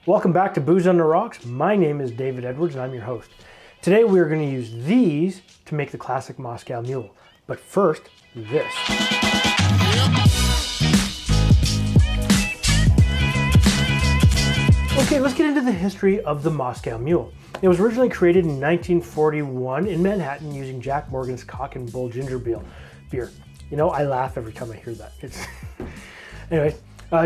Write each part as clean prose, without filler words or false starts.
Welcome back to Booze on the Rocks. My name is David Edwards and I'm your host. Today we are going to use these to make the classic Moscow Mule. But first, this. Okay, let's get into the history of the Moscow Mule. It was originally created in 1941 in Manhattan using Jack Morgan's Cock and Bull ginger beer. You know, I laugh every time I hear that. Anyway,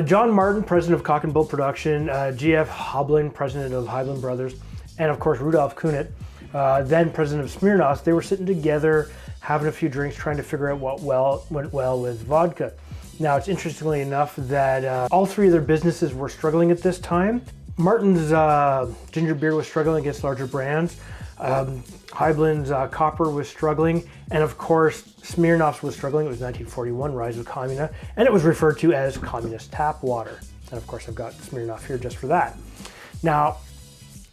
John Martin, president of Cock and Bull Production, G.F. Hoblin, president of Hoblin Brothers, and of course Rudolf Kunit, then president of Smirnoff, they were sitting together having a few drinks trying to figure out what went well with vodka. Now, it's interestingly enough that all three of their businesses were struggling at this time. Martin's ginger beer was struggling against larger brands. Hoblin's copper was struggling, and of course Smirnoff's was struggling. It was 1941, rise of Comuna, and it was referred to as communist tap water. And of course I've got Smirnoff here just for that. Now,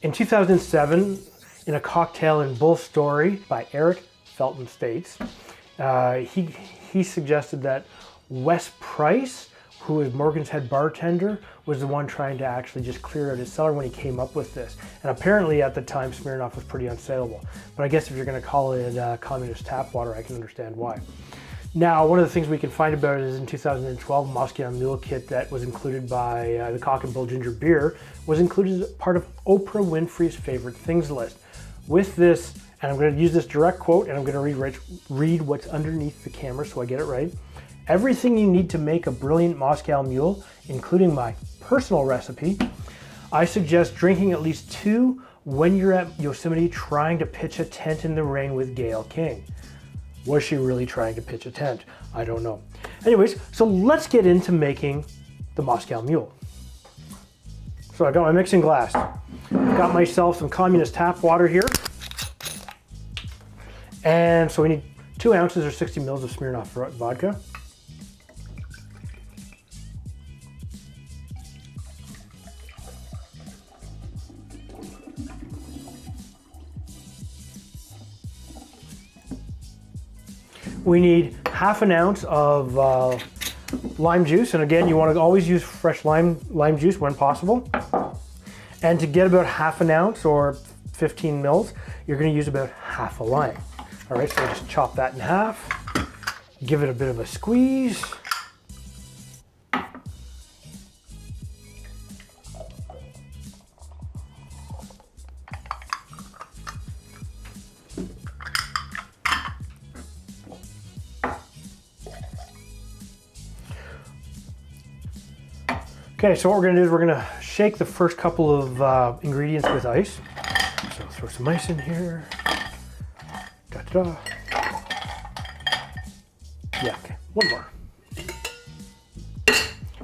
in 2007, in a Cocktail and Bull story by Eric Felton States, he suggested that Wes Price, who was Morgan's head bartender, was the one trying to actually just clear out his cellar when he came up with this. And apparently at the time, Smirnoff was pretty unsaleable. But I guess if you're gonna call it communist tap water, I can understand why. Now, one of the things we can find about it is in 2012, Moscow Mule kit that was included by the Cock and Bull ginger beer was included as part of Oprah Winfrey's favorite things list. With this, and I'm gonna use this direct quote, and I'm gonna read what's underneath the camera so I get it right. Everything you need to make a brilliant Moscow Mule, including my personal recipe. I suggest drinking at least 2 when you're at Yosemite trying to pitch a tent in the rain with Gayle King. Was she really trying to pitch a tent? I don't know. Anyways, so let's get into making the Moscow Mule. So I got my mixing glass. Got myself some communist tap water here. And so we need 2 ounces or 60 mils of Smirnoff vodka. We need half an ounce of lime juice, and again, you want to always use fresh lime juice when possible. And to get about half an ounce or 15 mils, you're going to use about half a lime. All right, so just chop that in half, give it a bit of a squeeze. Okay, so what we're gonna do is we're gonna shake the first couple of ingredients with ice. So throw some ice in here. Da-da-da. Yeah, okay, one more.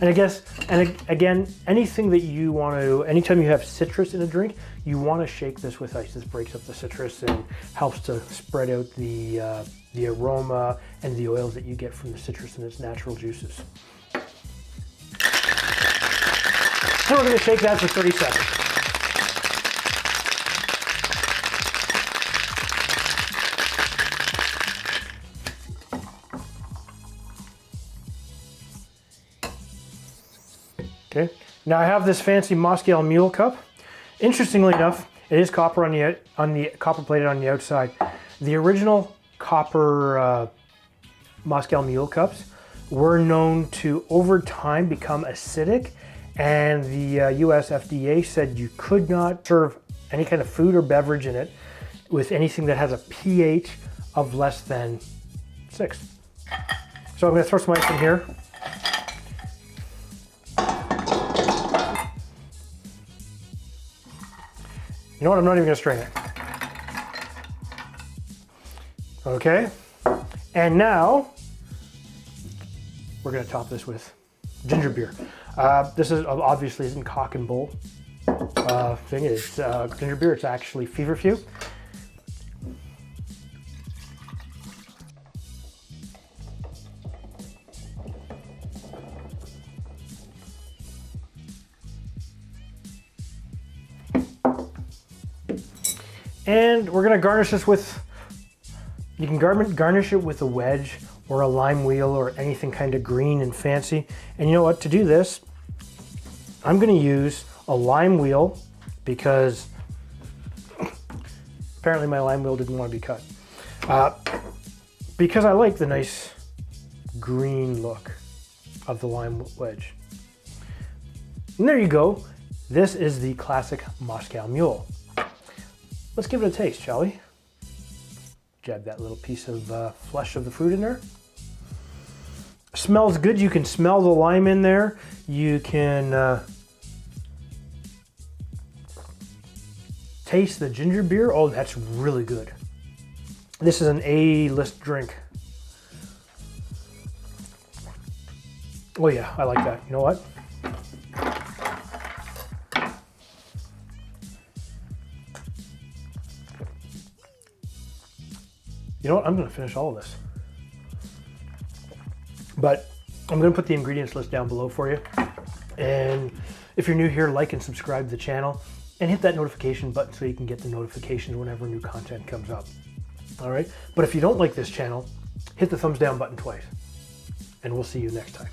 And I guess, and again, anything that you want to, anytime you have citrus in a drink, you want to shake this with ice. This breaks up the citrus and helps to spread out the aroma and the oils that you get from the citrus and its natural juices. So we're going to shake that for 30 seconds. Okay, now I have this fancy Moscow Mule cup. Interestingly enough, it is copper copper plated on the outside. The original copper Moscow Mule cups were known to over time become acidic, and the US FDA said you could not serve any kind of food or beverage in it with anything that has a pH of less than 6. So I'm going to throw some ice in here. You know what, I'm not even going to strain it. Okay, and now we're going to top this with ginger beer. This is obviously isn't Cock and Bull thing. It's ginger beer. It's actually Feverfew. And we're gonna garnish this with, you can garnish it with a wedge or a lime wheel or anything kind of green and fancy. And you know what, to do this, I'm gonna use a lime wheel because apparently my lime wheel didn't want to be cut. Because I like the nice green look of the lime wedge. And there you go. This is the classic Moscow Mule. Let's give it a taste, shall we? Jab that little piece of flesh of the fruit in there. Smells good. You can smell the lime in there. You can taste the ginger beer. Oh, that's really good. This is an A-list drink. Oh yeah, I like that. You know what? You know what? I'm going to finish all of this. But I'm going to put the ingredients list down below for you. And if you're new here, like and subscribe to the channel and hit that notification button so you can get the notifications whenever new content comes up. All right? But if you don't like this channel, hit the thumbs down button twice. And we'll see you next time.